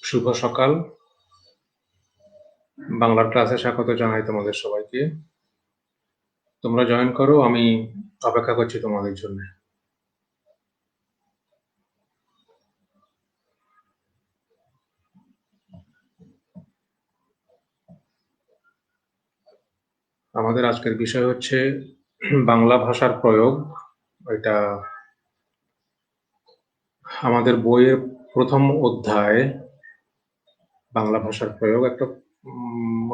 শুভ সকাল। বাংলার ক্লাসে স্বাগত জানাই তোমাদের সবাইকে। তোমরা জয়েন করো, আমি অপেক্ষা করছি তোমাদের জন্য। আমাদের আজকের বিষয় হচ্ছে বাংলা ভাষার প্রয়োগ। এটা আমাদের বইয়ের প্রথম অধ্যায়, বাংলা ভাষার প্রয়োগ। একটা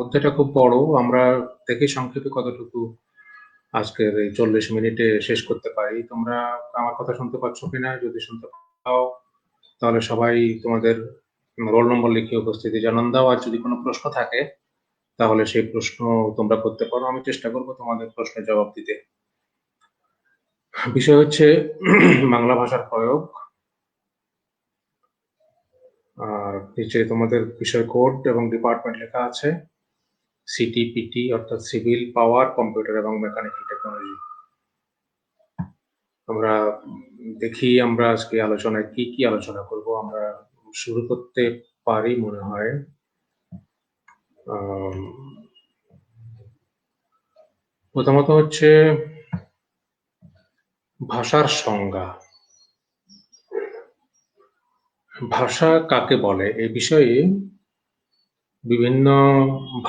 অধ্যায়টা খুব বড়, আমরা দেখি সংক্ষেপে কতটুকু আজকের এই 40 মিনিটে শেষ করতে পারি। তোমরা আমার কথা শুনতে পাচ্ছ কিনা? যদি শুনতে পাও তাহলে সবাই তোমাদের রোল নম্বর লিখে উপস্থিতি জানান দাও। আর যদি কোনো প্রশ্ন থাকে তাহলে সেই প্রশ্ন তোমরা করতে পারো, আমি চেষ্টা করব তোমাদের প্রশ্নের জবাব দিতে। বিষয় হচ্ছে বাংলা ভাষার প্রয়োগ। আর নিচে তোমাদের বিষয় কোড এবং ডিপার্টমেন্ট লেখা আছে, সিটিপিটি অর্থাৎ সিভিল, পাওয়ার, কম্পিউটার এবং মেকানিক্যাল টেকনোলজি। আমরা দেখি আমরা আজকে আলোচনায় কি কি আলোচনা করব। আমরা শুরু করতে পারি মনে হয়। প্রথমত হচ্ছে ভাষার সংজ্ঞা। ভাষা কাকে বলে এ বিষয়ে বিভিন্ন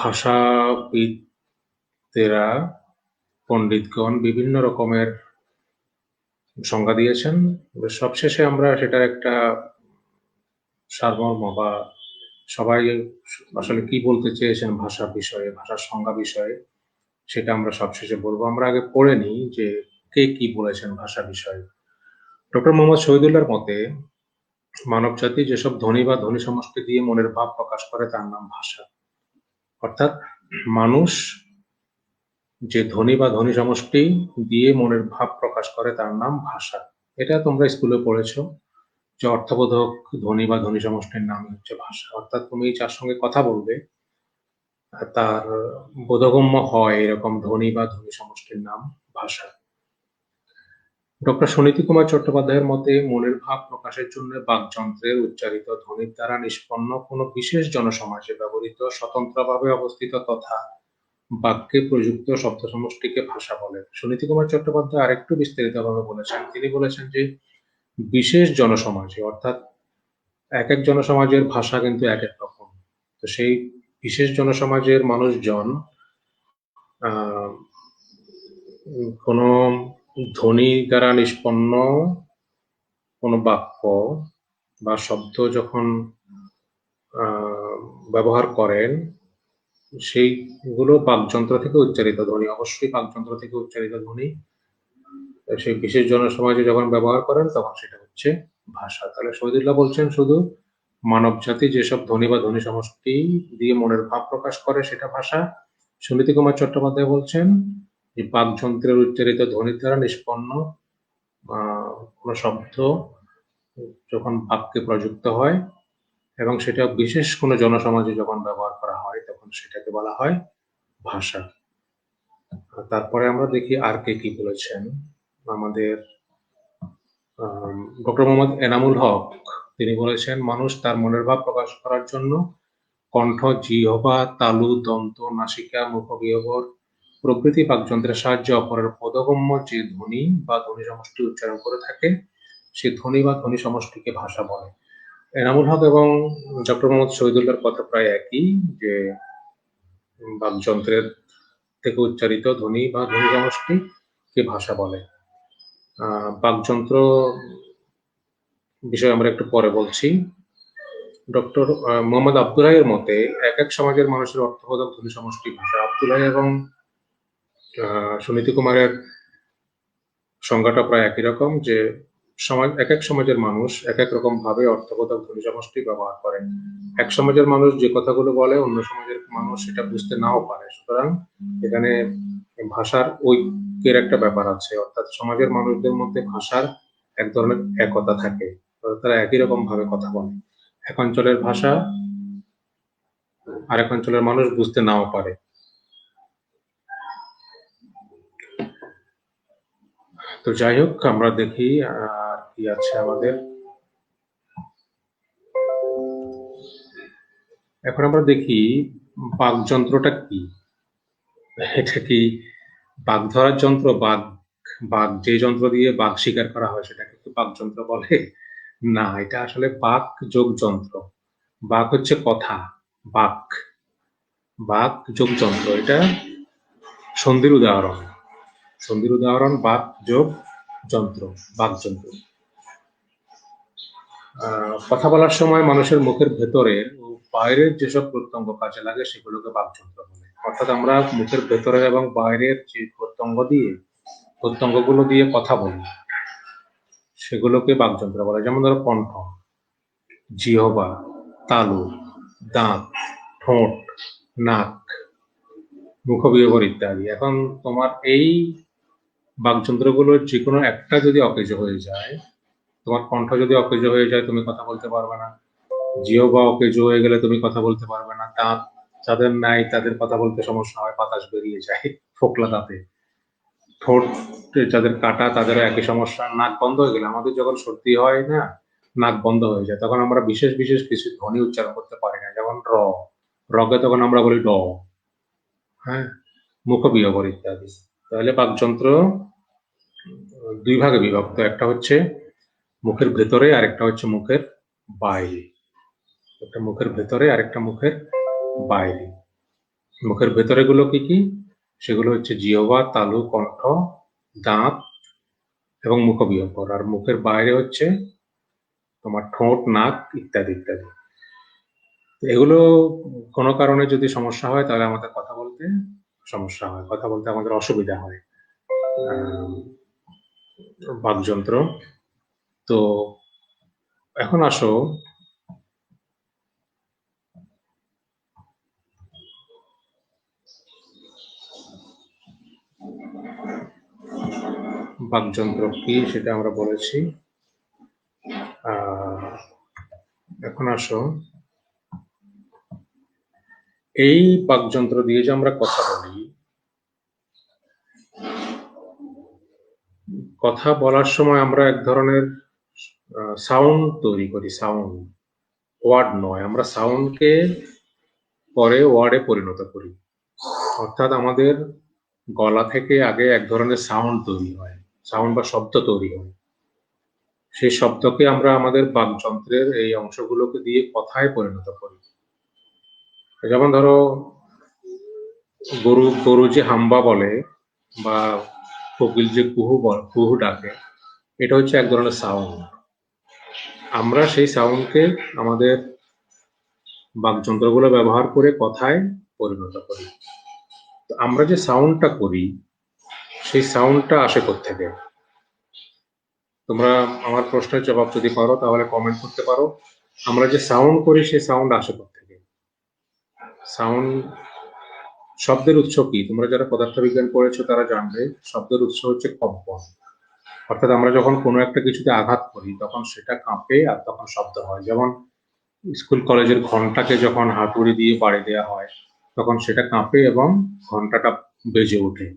ভাষাবিদেরা, পণ্ডিতগণ বিভিন্ন রকমের সংজ্ঞা দিয়েছেন। সবশেষে আমরা সেটার একটা সারমর্ম বা সবাই আসলে কি বলতে চেয়েছেন ভাষা বিষয়ে, ভাষার সংজ্ঞা বিষয়ে, সেটা আমরা সবশেষে বলবো। আমরা আগে পড়ে নিই যে কে কি বলেছেন ভাষা বিষয়ে। ডক্টর মোহাম্মদ শহীদুল্লাহর মতে মানবজাতি যেসব ধ্বনি বা ধ্বনি সমষ্টি দিয়ে মনের ভাব প্রকাশ করে তার নাম ভাষা। অর্থাৎ মানুষ যে ধ্বনি বা ধ্বনি সমষ্টি দিয়ে মনের ভাব প্রকাশ করে তার নাম ভাষা। এটা তোমরা স্কুলে পড়েছো যে অর্থবোধক ধ্বনি বা ধ্বনি সমষ্টির নাম হচ্ছে ভাষা। অর্থাৎ তুমি যার সঙ্গে কথা বলবে তার বোধগম্য হয় এরকম ধ্বনি বা ধ্বনি সমষ্টির নাম ভাষা। ডক্টর সুনীতি কুমার চট্টোপাধ্যায়ের মতে মনের ভাব প্রকাশের জন্য বাকযন্ত্রের উচ্চারিত ধ্বনির দ্বারা নিষ্পন্ন কোনো বিশেষ জনসমাজে ব্যবহৃত স্বতন্ত্রভাবে অবস্থিত তথা বাক্যে প্রযুক্ত শব্দ সমষ্টিকে ভাষা বলে। সুনীতি কুমার চট্টোপাধ্যায় আরেকটু বিস্তারিতভাবে বলেছেন। তিনি বলেছেন যে বিশেষ জনসমাজে, অর্থাৎ এক এক জনসমাজের ভাষা কিন্তু এক এক রকম। তো সেই বিশেষ জনসমাজের মানুষজন কোনো ধ্বনি দ্বারা নিষ্পন্ন কোনো বাক্য বা শব্দ যখন ব্যবহার করেন, সেইগুলো বাকযন্ত্র থেকে উচ্চারিত ধ্বনি, অবশ্যই বাকযন্ত্র থেকে উচ্চারিত ধ্বনি সেই বিশেষ জনসমাজে যখন ব্যবহার করেন তখন সেটা হচ্ছে ভাষা। তাহলে শহীদুল্লাহ বলছেন শুধু মানবজাতি যেসব ধ্বনি বা ধ্বনি সমষ্টি দিয়ে মনের ভাব প্রকাশ করে সেটা ভাষা। সুনীতি কুমার চট্টোপাধ্যায় বলছেন যে বাকযন্ত্রের উচ্চারিত ধ্বনির দ্বারা নিষ্পন্ন কোনো শব্দ যখন বাক্যে প্রযুক্ত হয় এবং সেটা বিশেষ কোনো জনসমাজে যখন ব্যবহার করা হয় তখন সেটাকে বলা হয় ভাষা। তারপরে আমরা দেখি আর কে কি বলেছেন। আমাদের ডক্টর মোহাম্মদ এনামুল হক, তিনি বলেছেন মানুষ তার মনের ভাব প্রকাশ করার জন্য কণ্ঠ, জিহ্বা, তালু, দন্ত, নাসিকা, মুখগহ্বর প্রভৃতি বাকযন্ত্রের সাহায্যে অপরের বোধগম্য যে ধ্বনি বা ধ্বনি সমষ্টি উচ্চারণ করে থাকে সে ধ্বনি বা ধ্বনি সমষ্টিকে ভাষা বলে। এনামুল হক এবং ডক্টর মোহাম্মদ শহীদুল্লাহর কথা প্রায় একই, যে বাকযন্ত্রের থেকে উচ্চারিত ধ্বনি বা ধ্বনি সমষ্টিকে ভাষা বলে। বাকযন্ত্র বিষয়ে আমরা একটু পরে বলছি। ডক্টর মোহাম্মদ আব্দুল হাইয়ের মতে এক এক সমাজের মানুষের অর্থবোধক ধ্বনি সমষ্টি ভাষা। আব্দুল হাই এবং সুনীতি কুমারের সংজ্ঞাটা প্রায় একই রকম, যে সমাজ এক এক সমাজের মানুষ এক এক রকম ভাবে অর্থবোধক ধ্বনি সমষ্টি ব্যবহার করেন। এক সমাজের মানুষ যে কথাগুলো বলে অন্য সমাজের মানুষ সেটা বুঝতে নাও পারে। সুতরাং এখানে ভাষার ঐক্যের একটা ব্যাপার আছে, অর্থাৎ সমাজের মানুষদের মধ্যে ভাষার এক ধরনের একতা থাকে, তারা একই রকম ভাবে কথা বলে। এক অঞ্চলের ভাষা আরেক অঞ্চলের মানুষ বুঝতে নাও পারে। তো যাই হোক, আমরা দেখি আর কি আছে আমাদের। এখন আমরা দেখি বাকযন্ত্রটা কি। এটা কি বাঘ ধরার যন্ত্র? বাঘ বাঘ যে যন্ত্র দিয়ে বাঘ শিকার করা হয় সেটাকে কি বাকযন্ত্র বলে? না, এটা আসলে বাক যোগ যন্ত্র। বাক হচ্ছে কথা, বাক, বাক যোগ যন্ত্র। এটা সন্ধির উদাহরণ। সন্ধির উদাহরণ বাক যোগ যন্ত্র, বাকযন্ত্র। কথা বলার সময় মানুষের মুখের ভেতরে ও বাইরের যেসব প্রত্যঙ্গ কাজে লাগে সেগুলোকে বাকযন্ত্র বলে। অর্থাৎ আমরা মুখের ভেতরে এবং বাইরের যে প্রত্যঙ্গগুলো দিয়ে কথা বলি সেগুলোকে বাকযন্ত্র বলে। যেমন ধরো কণ্ঠ, জিহ্বা, তালু, দাঁত, ঠোঁট, নাক, মুখবিহবর ইত্যাদি। এখন তোমার এই বাকযন্ত্রগুলোর যে কোনো একটা যদি অকেজো হয়ে যায়, তোমার কণ্ঠ যদি অকেজো হয়ে যায় তুমি কথা বলতে পারবে না, জিহ্বা অকেজো হয়ে গেলে তুমি কথা বলতে পারবে না, দাঁত যাদের নাই তাদের কথা বলতে সমস্যা হয়, বাতাস বেরিয়ে যায় ফোকলা দাঁতে, ঠোঁট যাদের কাটা তাদেরও একই সমস্যা, নাক বন্ধ হয়ে গেলে, আমাদের যখন সর্দি হয় না, নাক বন্ধ হয়ে যায়, তখন আমরা বিশেষ বিশেষ কিছু ধ্বনি উচ্চারণ করতে পারি না, যেমন রকে তখন আমরা বলি ড। হ্যাঁ, মুখবিহবর ইত্যাদি। তাহলে বাকযন্ত্র দুই ভাগে বিভক্ত, একটা হচ্ছে মুখের ভেতরে আর একটা হচ্ছে মুখের বাইরে। একটা মুখের ভেতরে আর একটা মুখের বাইরে। মুখের ভেতরে গুলো কি কি? সেগুলো হচ্ছে জিহ্বা, তালু, কণ্ঠ, দাঁত এবং মুখবিহবর। আর মুখের বাইরে হচ্ছে তোমার ঠোঁট, নাক ইত্যাদি ইত্যাদি। এগুলো কোনো কারণে যদি সমস্যা হয় তাহলে আমাদের কথা বলতে সমস্যা হয়, কথা বলতে আমাদের অসুবিধা হয়। বাকযন্ত্র। তো এখন আসো বাকযন্ত্র কি সেটা আমরা বলেছি। এখন আসো এই বাকযন্ত্র দিয়ে যে আমরা কথা বলি, কথা বলার সময় আমরা এক ধরনের সাউন্ড তৈরি করি। সাউন্ড, ওয়ার্ড নয়, আমরা সাউন্ডকে পরে ওয়ার্ডে পরিণত করি। অর্থাৎ আমাদের গলা থেকে আগে এক ধরনের সাউন্ড তৈরি হয়, সাউন্ড বা শব্দ তৈরি হয়। সেই শব্দকে আমরা আমাদের বাকযন্ত্রের এই অংশগুলোকে দিয়ে কথায় পরিণত করি। যেমন ধরো গরু গরু যে হাম্বা বলে বা কোকিল যে কুহু ডাকে, এটা হচ্ছে এক ধরনের সাউন্ড। আমরা সেই সাউন্ডকে আমাদের বাকযন্ত্রগুলো ব্যবহার করে কথায় পরিণত করি। তো আমরা যে সাউন্ডটা করি সেই সাউন্ডটা আসে কোত্থেকে? তোমরা আমার প্রশ্নের জবাব যদি পারো তাহলে কমেন্ট করতে পারো। আমরা যে সাউন্ড করি সেই সাউন্ড আসে কোত্থেকে? সাউন্ড, শব্দের উৎস কি? তোমরা যারা পদার্থবিজ্ঞান পড়েছো তারা জানবে শব্দের উৎস হচ্ছে কম্পন। অর্থাৎ আমরা যখন কোনো একটা কিছুতে আঘাত করি তখন সেটা কাঁপে আর তখন শব্দ হয়। যেমন স্কুল কলেজের ঘন্টাকে যখন হাতুড়ি দিয়ে বাড়ি দেওয়া হয় তখন সেটা কাঁপে এবং ঘন্টাটা বেজে ওঠে।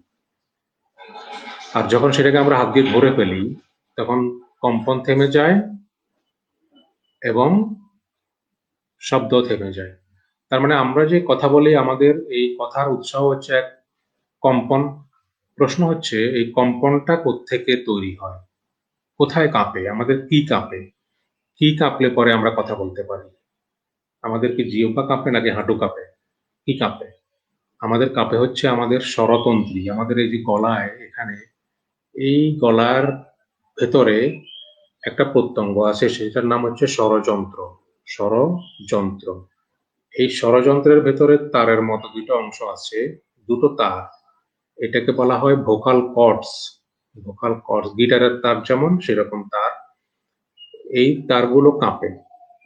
আর যখন সেটাকে আমরা হাত দিয়ে ধরে ফেলি তখন কম্পন থেমে যায় এবং শব্দ থেমে যায়। তার মানে আমরা যে কথা বলি আমাদের এই কথার উৎস হচ্ছে এক কম্পন। প্রশ্ন হচ্ছে এই কম্পনটা কোত্থেকে তৈরি হয়, কোথায় কাঁপে, আমাদের কি কাঁপে, কি কাঁপলে পরে আমরা কথা বলতে পারি? আমাদের কি জিহ্বা কাঁপে নাকি হাঁটু কাঁপে? কি কাঁপে? আমাদের কাঁপে হচ্ছে আমাদের স্বরতন্ত্রী। আমাদের এই যে গলায় এখানে, এই গলার ভেতরে একটা প্রত্যঙ্গ আছে সেটার নাম হচ্ছে স্বরযন্ত্র। স্বরযন্ত্র। এই স্বরযন্ত্রের ভেতরে তারের মতো দুটো অংশ আছে, দুটো তার। এটাকে বলা হয় ভোকাল কর্ডস। ভোকাল কর্ডস, গিটারের তার যেমন সেরকম তার। এই তারগুলো কাঁপে।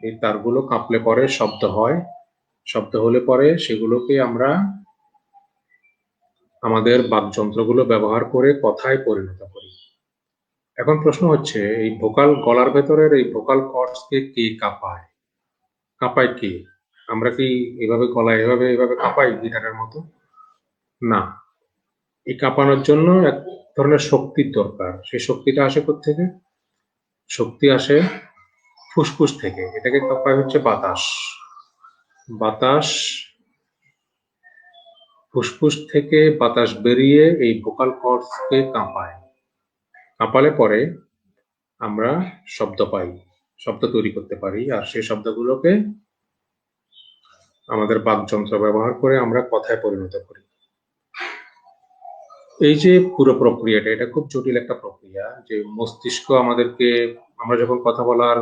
এই তারগুলো কাঁপলে পরে শব্দ হয়। শব্দ হলে পরে সেগুলোকে আমরা আমাদের বাকযন্ত্রগুলো ব্যবহার করে কথায় পরিণত করি। এখন প্রশ্ন হচ্ছে এই ভোকাল, গলার ভেতরের এই ভোকাল কর্ডসকে কে কাঁপায়? কাঁপায় কে? আমরা কি এভাবে গলা এভাবে কাঁপাই গিটারের মতো? না। এই কাঁপানোর জন্য এক ধরনের শক্তির দরকার। সেই শক্তিটা আসে কোত্থেকে? শক্তি আসে ফুসফুস থেকে। এটাকে কাঁপায় হচ্ছে বাতাস। বাতাস ফুসফুস থেকে বাতাস বেরিয়ে এই ভোকাল কর্ডসকে কাঁপালে পরে আমরা শব্দ পাই, শব্দ তৈরি করতে পারি, আর সেই শব্দগুলোকে আমাদের বাকযন্ত্র ব্যবহার করে আমরা কথায় পরিণত করি। এই যে পুরো প্রক্রিয়াটা, এটা খুব জটিল একটা প্রক্রিয়া, যে মস্তিষ্ক আমাদেরকে, আমরা যখন কথা বলার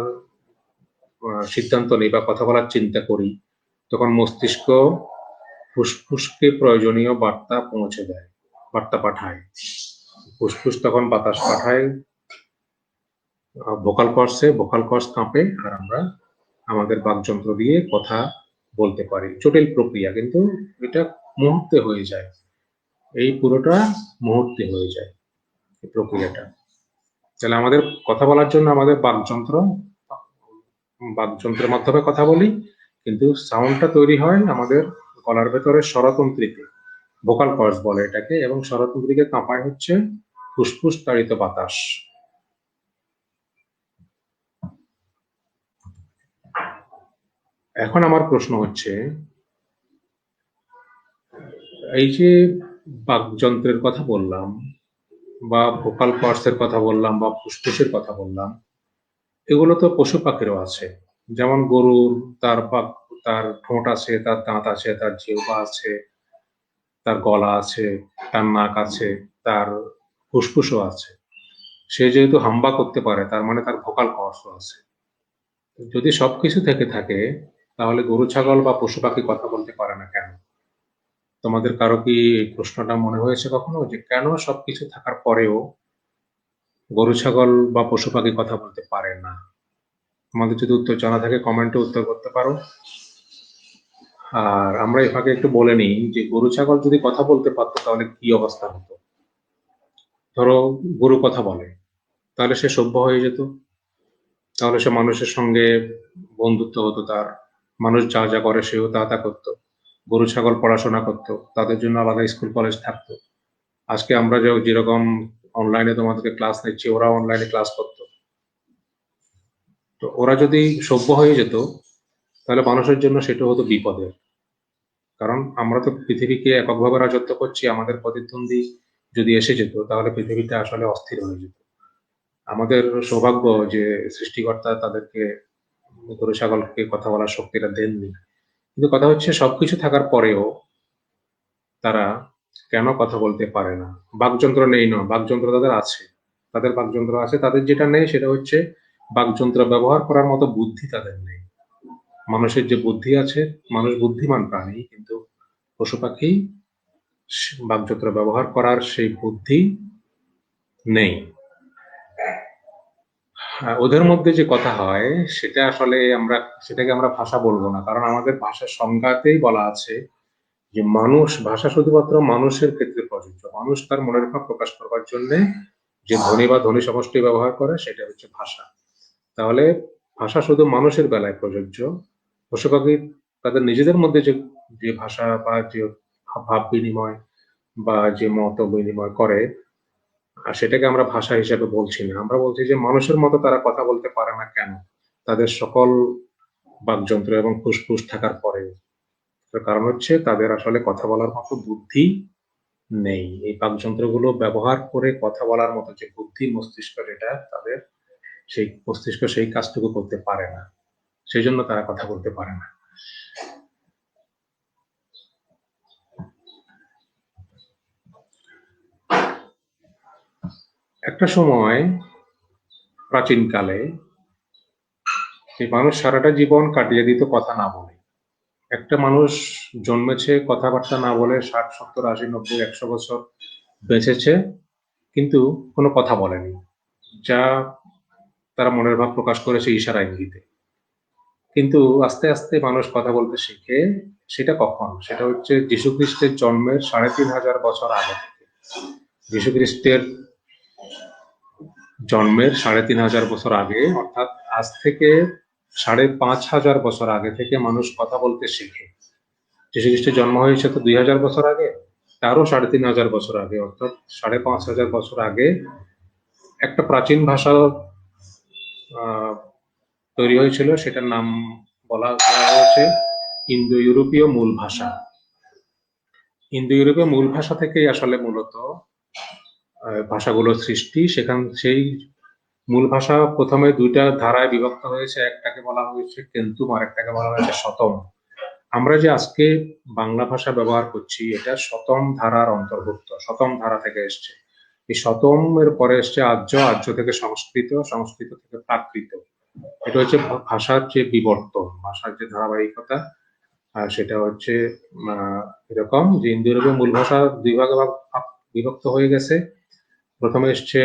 সিদ্ধান্ত নেই বা কথা বলার চিন্তা করি, তখন মস্তিষ্ক ফুসফুসকে প্রয়োজনীয় বার্তা পৌঁছে দেয়, বার্তা পাঠায়। ফুসফুস তখন বাতাস পাঠায় ভোকাল কর্ডসে, ভোকাল কর্ডস কাঁপে, আর আমরা আমাদের বাকযন্ত্র দিয়ে কথা বলতে পারি। জটিল প্রক্রিয়া, কিন্তু এটা মুহূর্তে হয়ে যায়। এই পুরোটা মুহূর্তে হয়ে যায় এই প্রক্রিয়াটা। তাহলে আমাদের কথা বলার জন্য আমাদের বাকযন্ত্রের মাধ্যমে কথা বলি, কিন্তু সাউন্ডটা তৈরি হয় আমাদের গলার ভেতরে স্বরতন্ত্রীতে, ভোকাল কর্ডস বলে এটাকে, এবং স্বরতন্ত্রীকে কাঁপায় হচ্ছে ফুসফুস তাড়িত বাতাস। এখন আমার প্রশ্ন হচ্ছে, এই যে বাকযন্ত্রের কথা বললাম বা ভোকাল কর্ডসের কথা বললাম বা ফুসফুসের কথা বললাম, এগুলো তো পশু পাখিরও আছে। যেমন গরুর তার ঠোঁট আছে, তার দাঁত আছে, তার জিহ্বা আছে, তার গলা আছে, তার নাক আছে, তার ফুসফুসও আছে। সে যেহেতু হাম্বা করতে পারে, তার মানে তার ভোকাল কর্ডসও আছে। যদি সবকিছু থেকে থাকে, তাহলে গরু ছাগল বা পশু পাখি কথা বলতে পারে না কেন? তোমাদের কারো কি এই প্রশ্নটা মনে হয়েছে কখনো, যে কেন সবকিছু থাকার পরেও গরু ছাগল বা পশু পাখি কথা বলতে পারে না? তোমাদের যদি উত্তর জানা থাকে কমেন্টে উত্তর করতে পারো। আর আমরা এভাবে একটু বলে নিই যে গরু ছাগল যদি কথা বলতে পারতো তাহলে কি অবস্থা হতো। ধরো গরু কথা বলে, তাহলে সে সভ্য হয়ে যেত, তাহলে সে মানুষের সঙ্গে বন্ধুত্ব হতো তার, মানুষ যা যা করে সেও তা তা করতো। গরু ছাগল পড়াশোনা করতো, তাদের জন্য আলাদা স্কুল কলেজ থাকতো। আজকে আমরা যেরকম অনলাইনে তোমাদেরকে ক্লাস নিচ্ছি, ওরা অনলাইনে ক্লাস করতো। তো ওরা যদি সভ্য হয়ে যেত, তাহলে মানুষের জন্য সেটা হতো বিপদের। কারণ আমরা তো পৃথিবীকে এককভাবে রাজত্ব করছি, আমাদের প্রতিদ্বন্দ্বী যদি এসে যেত তাহলে পৃথিবীটা আসলে অস্থির হয়ে যেত। আমাদের সৌভাগ্য যে সৃষ্টিকর্তা তাদেরকে, গরু ছাগলকে কথা বলার শক্তিটা দেননি। কিন্তু কথা হচ্ছে সবকিছু থাকার পরেও তারা কেন কথা বলতে পারে না? বাকযন্ত্র নেই না, বাকযন্ত্র তাদের আছে, তাদের বাকযন্ত্র আছে, তাদের যেটা নেই সেটা হচ্ছে বাকযন্ত্র ব্যবহার করার মতো বুদ্ধি তাদের নেই। মানুষের যে বুদ্ধি আছে, মানুষ বুদ্ধিমান প্রাণী, কিন্তু পশু পাখি বাকযন্ত্র ব্যবহার করার সেই বুদ্ধি নেই। ওদের মধ্যে যে কথা হয় সেটা আসলে সেটাকে আমরা ভাষা বলবো না, কারণ আমাদের ভাষার সংজ্ঞাতেই বলা আছে যে ভাষা শুধুমাত্র মানুষের ক্ষেত্রে প্রযোজ্য। মানুষ তার মনের ভাব প্রকাশ করবার জন্য যে ধ্বনি বা ধ্বনি সমষ্টি ব্যবহার করে সেটা হচ্ছে ভাষা। তাহলে ভাষা শুধু মানুষের বেলায় প্রযোজ্য। পশু পাখি তাদের নিজেদের মধ্যে যে যে ভাষা বা যে ভাব বিনিময় বা যে মত বিনিময় করে, আর সেটাকে আমরা ভাষা হিসেবে বলছি না। আমরা বলছি যে মানুষের মতো তারা কথা বলতে পারে না কেন? তাদের সকল বাকযন্ত্র এবং ফুসফুস থাকার পরেও। তার কারণ হচ্ছে তাদের আসলে কথা বলার মতো বুদ্ধি নেই। এই বাকযন্ত্রগুলো ব্যবহার করে কথা বলার মতো যে বুদ্ধি, মস্তিষ্ক, যেটা তাদের, সেই মস্তিষ্ক সেই কাজটুকু করতে পারে না। সেজন্য তারা কথা বলতে পারে না। একটা সময় প্রাচীনকালে এই মানুষ সারাটা জীবন কাটিয়ে দিত কথা না বলে। একটা মানুষ জন্মেছে কথাবার্তা না বলে, ৬০, ৭০, ৮০, ৯০, ১০০ বছর বেঁচেছে, কিন্তু কোনো কথা বলেনি। যা তারা মনের ভাব প্রকাশ করেছে ইশারা ইঙ্গিতে। কিন্তু আস্তে আস্তে মানুষ কথা বলতে শিখে। সেটা কখন? সেটা হচ্ছে যীশুখ্রিস্টের জন্মের ৩,৫০০ বছর আগে থেকে। যীশুখ্রিস্টের জন্মের ৩,৫০০ বছর আগে, অর্থাৎ আজ থেকে ৫,৫০০ বছর আগে থেকে মানুষ কথা বলতে শেখে। যীশুখ্রিস্টের জন্ম হয়েছে তো ২,০০০ বছর আগে, তারও ৩,৫০০ বছর আগে, অর্থাৎ ৫,৫০০ বছর আগে একটা প্রাচীন ভাষা তৈরি হয়েছিল। সেটার নাম বলা হয়েছে ইন্দো ইউরোপীয় মূল ভাষা। ইন্দো ইউরোপীয় মূল ভাষা থেকেই আসলে মূলত ভাষাগুলোর সৃষ্টি। সেই মূল ভাষা প্রথমে দুইটা ধারায় বিভক্ত হয়েছে, একটাকে বলা হয়েছে কেন্তুম আর একটাকে বলা হয়েছে শতম। আমরা যে আজকে বাংলা ভাষা ব্যবহার করছি এটা শতম ধারার অন্তর্ভুক্ত, শতম ধারা থেকে এসছে। এই শতমের পরে এসছে আর্য, আর্য থেকে সংস্কৃত, সংস্কৃত থেকে প্রাকৃত। এটা হচ্ছে ভাষার যে বিবর্তন, ভাষার যে ধারাবাহিকতা, সেটা হচ্ছে এরকম যে ইন্দো ইউরোপীয় মূল ভাষা দুই ভাগে বিভক্ত হয়ে গেছে। প্রথমে এসছে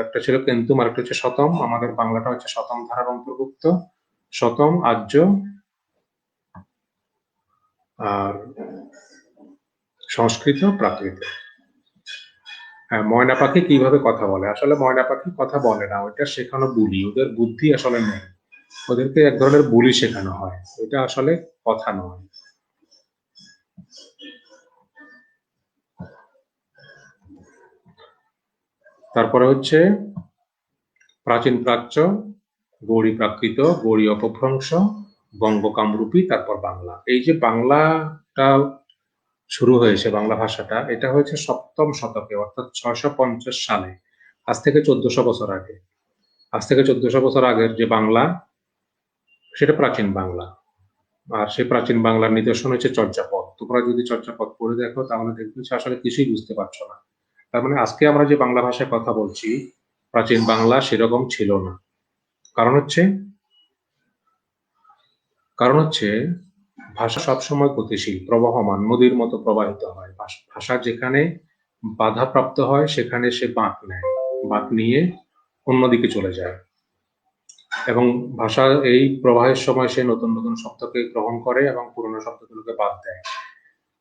একটা ছিল কেন্তুম আর একটা হচ্ছে শতম। আমাদের বাংলাটা হচ্ছে শতম ধারার অন্তর্ভুক্ত, শতম, আর্য আর সংস্কৃত, প্রাকৃত। হ্যাঁ, ময়না পাখি কিভাবে কথা বলে? আসলে ময়না পাখি কথা বলে না, ওইটা শেখানো বুলি। ওদের বুদ্ধি আসলে নেই, ওদেরকে এক ধরনের বুলি শেখানো হয়, ওইটা আসলে কথা নয়। তারপরে হচ্ছে প্রাচীন প্রাচ্য, গৌড়ী প্রাকৃত, গৌড়ী অপভ্রংশ, বঙ্গ কামরূপী, তারপর বাংলা। এই যে বাংলাটা শুরু হয়েছে, বাংলা ভাষাটা, এটা হয়েছে সপ্তম শতকে, অর্থাৎ 650 সালে, আজ থেকে 1400 বছর আগে। আজ থেকে 1400 বছর আগের যে বাংলা, সেটা প্রাচীন বাংলা। আর সেই প্রাচীন বাংলার নিদর্শন হচ্ছে চর্যাপদ। তোমরা যদি চর্যাপদ পড়ে দেখো তাহলে দেখবে যে আসলে কিছুই বুঝতে পারছো না। তার মানে আজকে আমরা যে বাংলা ভাষায় কথা বলছি, প্রাচীন বাংলা সেরকম ছিল না। কারণ হচ্ছে কারণ হচ্ছে ভাষা সবসময় গতিশীল, প্রবহমান, নদীর মতো প্রবাহিত হয়। ভাষা যেখানে বাধাপ্রাপ্ত হয় সেখানে সে বাঁক নেয়, বাঁক নিয়ে অন্যদিকে চলে যায় এবং ভাষা এই প্রবাহের সময় সে নতুন নতুন শব্দকে গ্রহণ করে এবং পুরনো শব্দগুলোকে বাদ দেয়।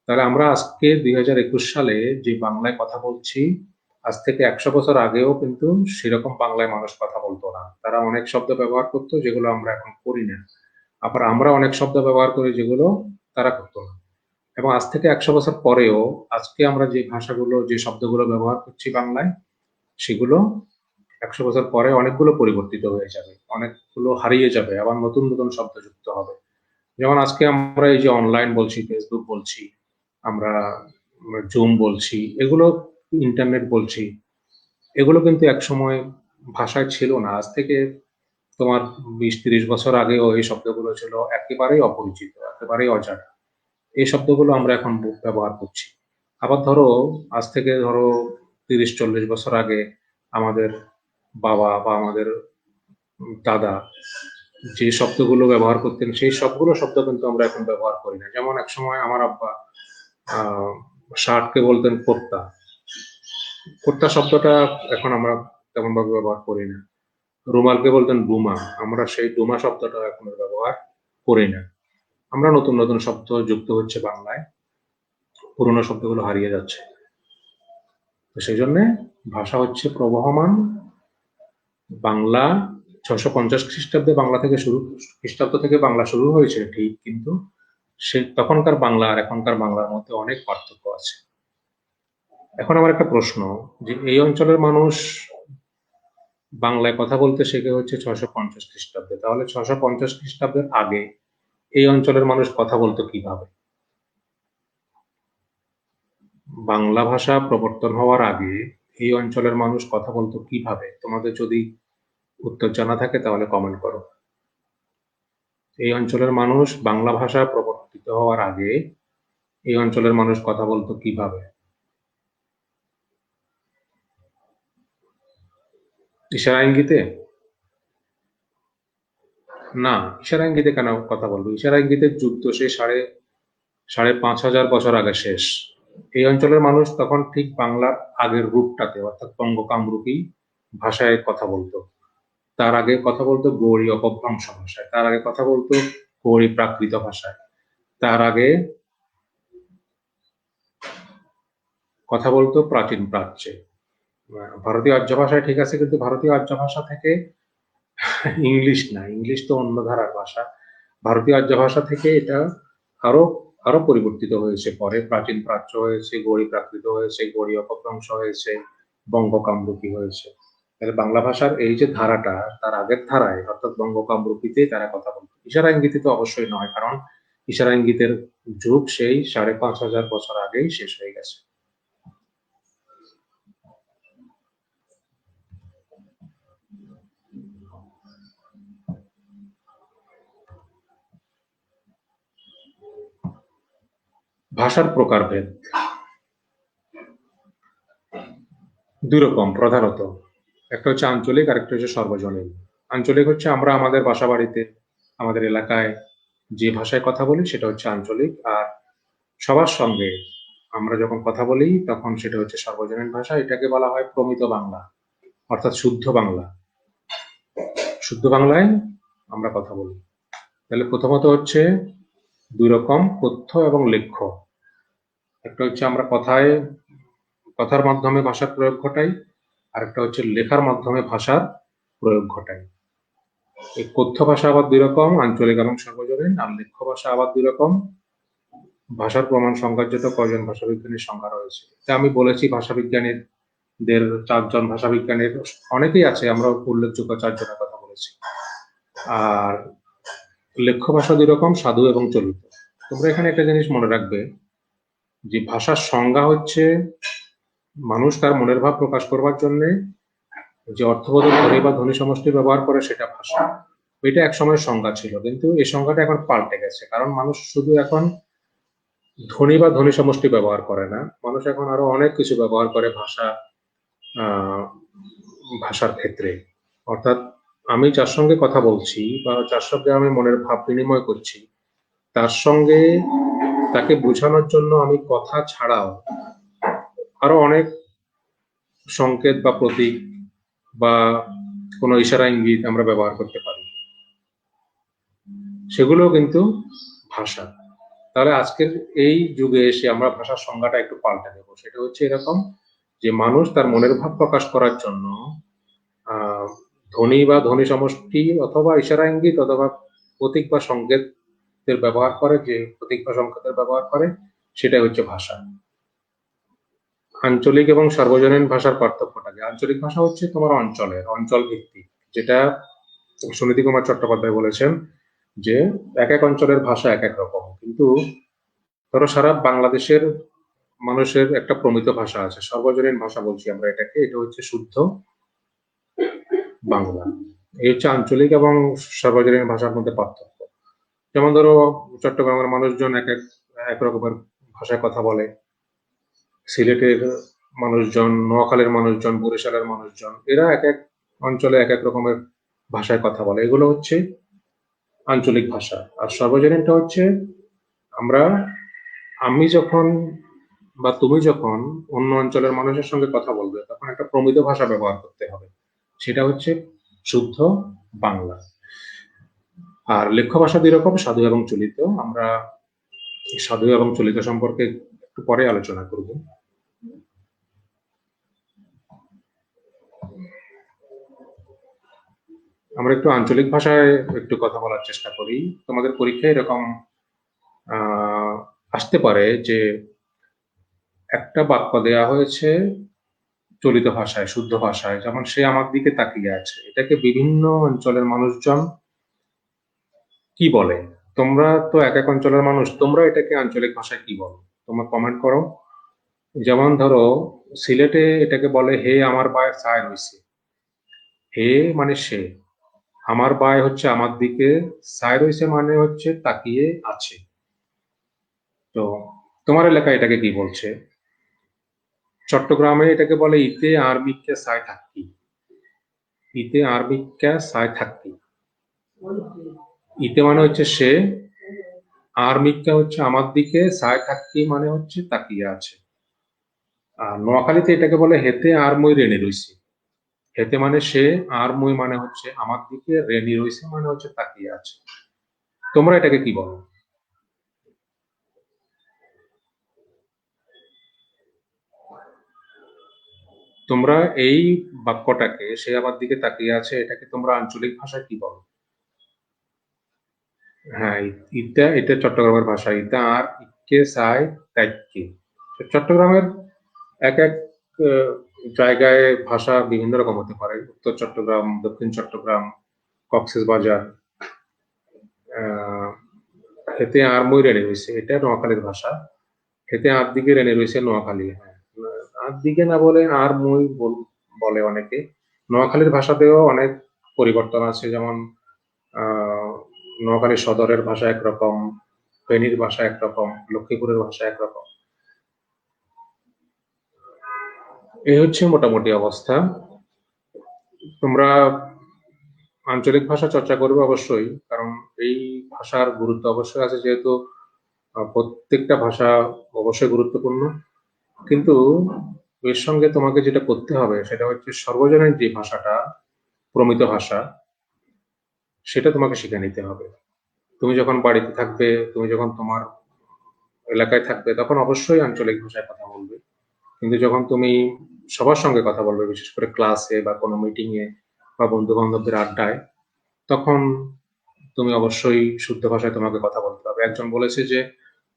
তাহলে আমরা আজকে 2021 সালে যে বাংলায় কথা বলছি, আজ থেকে 100 বছর আগেও কিন্তু সেরকম বাংলায় মানুষ কথা বলতো না। তারা অনেক শব্দ ব্যবহার করতো যেগুলো আমরা এখন করি না। আবার আমরা অনেক শব্দ ব্যবহার করি যেগুলো তারা করতো না। এবং আজ থেকে 100 বছর পরেও আজকে আমরা যে ভাষাগুলো, যে শব্দগুলো ব্যবহার করছি বাংলায়, সেগুলো 100 বছর পরে অনেকগুলো পরিবর্তিত হয়ে যাবে, অনেকগুলো হারিয়ে যাবে, আবার নতুন নতুন শব্দ যুক্ত হবে। যেমন আজকে আমরা এই যে অনলাইন বলছি, ফেসবুক বলছি, আমরা জুম বলছি, এগুলো ইন্টারনেট বলছি, এগুলো কিন্তু একসময় ভাষায় ছিল না। আজ থেকে তোমার 20-30 বছর আগেও এই শব্দগুলো ছিল একেবারেই অপরিচিত, একেবারেই অজানা। এই শব্দগুলো আমরা এখন ব্যবহার করছি। আবার ধরো আজ থেকে ধরো 30-40 বছর আগে আমাদের বাবা বা আমাদের দাদা যে শব্দগুলো ব্যবহার করতেন, সেই সবগুলো শব্দ কিন্তু আমরা এখন ব্যবহার করি না। যেমন একসময় আমার আব্বা শার্টকে বলতেন কোর্তা। কোর্তা শব্দটা এখন আমরা তেমন ভাবে ব্যবহার করি না। রুমালকে বলতেন ডুমা, আমরা সেই ডুমা শব্দটা এখন ব্যবহার করি না। আমরা নতুন নতুন শব্দ যুক্ত হচ্ছে বাংলায়, পুরোনো শব্দগুলো হারিয়ে যাচ্ছে। তো সেই জন্য ভাষা হচ্ছে প্রবহমান। বাংলা 650 খ্রিস্টাব্দে খ্রিস্টাব্দ থেকে বাংলা শুরু হয়েছে ঠিক, কিন্তু তখনকার বাংলা আর এখনকার বাংলার মধ্যে অনেক পার্থক্য আছে। এখন আমার একটা প্রশ্ন, যে এই অঞ্চলের মানুষ বাংলায় কথা বলতে শেখে হচ্ছে 650 খ্রিস্টাব্দে, তাহলে 650 খ্রিস্টাব্দের আগে এই অঞ্চলের মানুষ কথা বলতো কিভাবে? বাংলা ভাষা প্রবর্তন হওয়ার আগে এই অঞ্চলের মানুষ কথা বলতো কিভাবে? তোমাদের যদি উত্তর জানা থাকে তাহলে কমেন্ট করো। এই অঞ্চলের মানুষ বাংলা ভাষা প্রবর্তিত হওয়ার আগে এই অঞ্চলের মানুষ কথা বলতো কিভাবে? ইশারা ইঙ্গিতে? না, ইশারা ইঙ্গিতে কেন কথা বলবো? ইশারা ইঙ্গিতের যুগ তো সেই 5,500 বছর আগে শেষ। এই অঞ্চলের মানুষ তখন ঠিক বাংলার আগের রূপটাতে, অর্থাৎ বঙ্গ কামরূপী ভাষায় কথা বলতো। তার আগে কথা বলতো গৌড়ী অপভ্রংশ ভাষায়, তার আগে কথা বলতো গৌড়ী প্রাকৃত ভাষায়, তার আগে কথা বলতো প্রাচীন প্রাচ্যে। ভারতীয় আর্য ভাষায় ঠিক আছে, কিন্তু ভারতীয় আর্য ভাষা থেকে ইংলিশ না, ইংলিশ তো অন্য ধারার ভাষা। ভারতীয় আর্য ভাষা থেকে এটা আরো আরো পরিবর্তিত হয়েছে, পরে প্রাচীন প্রাচ্য হয়েছে, গৌড়ী প্রাকৃত হয়েছে, গৌড়ী অপভ্রংশ হয়েছে, বঙ্গ কামরূপী হয়েছে। তাহলে বাংলা ভাষার এই যে ধারাটা, তার আগের ধারায় অর্থাৎ বঙ্গ কামরূপীতেই তারা কথা বলতো। ইশারা ইঙ্গিতে তো অবশ্যই নয়, কারণ ইশারা ইঙ্গিতের যুগ সেই ৫,৫০০ বছর আগেই শেষ হয়ে গেছে। ভাষার প্রকারভেদ ২ রকম প্রধানত। একটা হচ্ছে আঞ্চলিক, আরেকটা হচ্ছে সর্বজনীন। আঞ্চলিক হচ্ছে আমরা আমাদের বাসাবাড়িতে, আমাদের এলাকায় যে ভাষায় কথা বলি সেটা হচ্ছে আঞ্চলিক। আর সবার সঙ্গে আমরা যখন কথা বলি তখন সেটা হচ্ছে সর্বজনীন ভাষা। এটাকে বলা হয় প্রমিত বাংলা, অর্থাৎ শুদ্ধ বাংলা। শুদ্ধ বাংলায় আমরা কথা বলি। তাহলে প্রথমত হচ্ছে ২ রকম, কথ্য এবং লেখ্য। একটা হচ্ছে আমরা কথার মাধ্যমে ভাষার প্রয়োগ ঘটাই, আরেকটা হচ্ছে লেখার মাধ্যমে ভাষার প্রয়োগ ঘটাই। এই কথ্য ভাষা আবার ২ রকম, আঞ্চলিক এবং সর্বজনীন। আর লেখ্য ভাষা আবার ২ রকম। ভাষার প্রমাণ সংজ্ঞার জন্য কয়জন ভাষাবিজ্ঞানীর সংজ্ঞা রয়েছে। তা আমি বলেছি ভাষাবিজ্ঞানীদের ৪ জন ভাষাবিজ্ঞানীর, অনেকেই আছে, আমরা উল্লেখযোগ্য ৪ জনের কথা বলেছি। আর লেখ্য ভাষা ২ রকম, সাধু এবং চলিত। তোমরা এখানে একটা জিনিস মনে রাখবে যে ভাষার সংজ্ঞা হচ্ছে মানুষ তার মনের ভাব প্রকাশ করবার জন্যে যে অর্থবোধক ধ্বনি বা ধ্বনি সমষ্টি ব্যবহার করে সেটা ভাষা। এটা একসময় সংজ্ঞা ছিল, কিন্তু এই সংজ্ঞাটা এখন পাল্টে গেছে। কারণ মানুষ শুধু এখন ধ্বনি বা ধ্বনি সমষ্টি ব্যবহার করে না, মানুষ এখন আরো অনেক কিছু ব্যবহার করে ভাষার ক্ষেত্রে। অর্থাৎ আমি যার সঙ্গে কথা বলছি বা যার সঙ্গে আমি মনের ভাব বিনিময় করছি, তার সঙ্গে তাকে বোঝানোর জন্য আমি কথা ছাড়াও আরো অনেক সংকেত বা প্রতীক বা কোনো ইশারা ইঙ্গিত আমরা ব্যবহার করতে পারি, সেগুলো কিন্তু ভাষা। তাহলে আজকের এই যুগে এসে আমরা ভাষার সংজ্ঞাটা একটু পাল্টে দেবো। সেটা হচ্ছে এরকম যে মানুষ তার মনের ভাব প্রকাশ করার জন্য আহ ধ্বনি বা ধ্বনি সমষ্টি অথবা ইশারা ইঙ্গিত অথবা প্রতীক বা সংকেতের ব্যবহার করে, যে প্রতীক বা সংকেতের ব্যবহার করে সেটাই হচ্ছে ভাষা। আঞ্চলিক এবং সর্বজনীন ভাষার পার্থক্যটা কি? আঞ্চলিক ভাষা হচ্ছে তোমার অঞ্চল ভিত্তিক, যেটা সুনীতি কুমার চট্টোপাধ্যায় বলেছেন যে এক এক অঞ্চলের ভাষা এক এক রকম। কিন্তু ধরো সারা বাংলাদেশের মানুষের একটা প্রমিত ভাষা আছে, সর্বজনীন ভাষা বলছি আমরা এটাকে, এটা হচ্ছে শুদ্ধ বাংলা। এই হচ্ছে আঞ্চলিক এবং সর্বজনীন ভাষার মধ্যে পার্থক্য। যেমন ধরো চট্টগ্রামের মানুষজন এক রকমের ভাষায় কথা বলে, সিলেটের মানুষজন, নোয়াখালীর মানুষজন, বরিশালের মানুষজন, এরা এক এক অঞ্চলে এক এক রকমের ভাষায় কথা বলে। এগুলো হচ্ছে আঞ্চলিক ভাষা। আর সর্বজনীনটা হচ্ছে আমরা আমি যখন বা তুমি যখন অন্য অঞ্চলের মানুষের সঙ্গে কথা বলবে তখন একটা প্রমিত ভাষা ব্যবহার করতে হবে, সেটা হচ্ছে শুদ্ধ বাংলা। আর লেখ্য ভাষা ২ রকম, সাধু এবং চলিত। আমরা সাধু এবং চলিত সম্পর্কে একটু পরে আলোচনা করব। আমরা একটু আঞ্চলিক ভাষায় একটু কথা বলার চেষ্টা করি। তোমাদের পরীক্ষায় এরকম আসতে পারে যে একটা বাক্য দেয়া হয়েছে চলিত ভাষায়, শুদ্ধ ভাষায়, যেমন সে আমার দিকে তাকিয়ে আছে। এটাকে বিভিন্ন অঞ্চলের মানুষজন কি বলে? তোমরা তো এক এক অঞ্চলের মানুষ, তোমরা এটাকে আঞ্চলিক ভাষায় কি বলো? তোমরা কমেন্ট করো। যেমন ধরো সিলেটে এটাকে বলে হে আমার বায় ছায় রইছে। হে মানে সে, আমার বায় হচ্ছে আমার দিকে, ছায় রইছে মানে হচ্ছে তাকিয়ে আছে। তো তোমার এলাকায় এটাকে কি বলছে? চট্টগ্রামে এটাকে বলে ইতে আরবিকে ছায় থাকি। ইতে আরবিকা ছায় থাকি। ইতে মানে হচ্ছে সে, আরমিকা হচ্ছে আমার দিকে, ছায় থাকি মানে হচ্ছে তাকিয়ে আছে। আর নোয়াখালীতে এটাকে বলে হেতে আর মই রেনে রইছি। হেতে মানে সে, আর মই মানে হচ্ছে আমার দিকে, রেনি রইছে মানে হচ্ছে তাকিয়ে আছে। তোমরা এটাকে কি বলো? তোমরা এই বাক্যটাকে, সে আমার দিকে তাকিয়ে আছে, এটাকে তোমরা আঞ্চলিক ভাষায় কি বলো? হ্যাঁ, এটা চট্টগ্রামের ভাষা। ইতা আর ইকে ছায় তাইক্কি। চট্টগ্রামের এক এক আহ, জায়গায় ভাষা বিভিন্ন রকম হতে পারে। উত্তর চট্টগ্রাম, দক্ষিণ চট্টগ্রাম, কক্সবাজার, হেতে আর মই রেনে রয়েছে, এটা নোয়াখালীর ভাষা। হেতে আর দিকে রেনে রয়েছে নোয়াখালী। হ্যাঁ, আর দিকে না বলে আর মই বলে অনেকে। নোয়াখালীর ভাষাতেও অনেক পরিবর্তন আছে, যেমন নোয়াখালী সদরের ভাষা একরকম, ফেনীর ভাষা একরকম, লক্ষ্মীপুরের ভাষা একরকম। এই হচ্ছে মোটামুটি অবস্থা। তোমরা আঞ্চলিক ভাষা চর্চা করবে অবশ্যই, কারণ এই ভাষার গুরুত্ব অবশ্যই আছে, যেহেতু প্রত্যেকটা ভাষা অবশ্যই গুরুত্বপূর্ণ। কিন্তু এর সঙ্গে তোমাকে যেটা করতে হবে সেটা হচ্ছে সর্বজনীন যে ভাষাটা, প্রমিত ভাষা, সেটা তোমাকে শিখে নিতে হবে। তুমি যখন বাড়িতে থাকবে, তুমি যখন তোমার এলাকায় থাকবে, তখন অবশ্যই আঞ্চলিক ভাষায় কথা বলবে। কিন্তু যখন তুমি সবার সঙ্গে কথা বলবে, বিশেষ করে ক্লাসে বা কোনো মিটিং এ বা বন্ধু বান্ধবদের আড্ডায়, তখন তুমি অবশ্যই শুদ্ধ ভাষায় তোমাকে কথা বলতে হবে। একজন বলেছে যে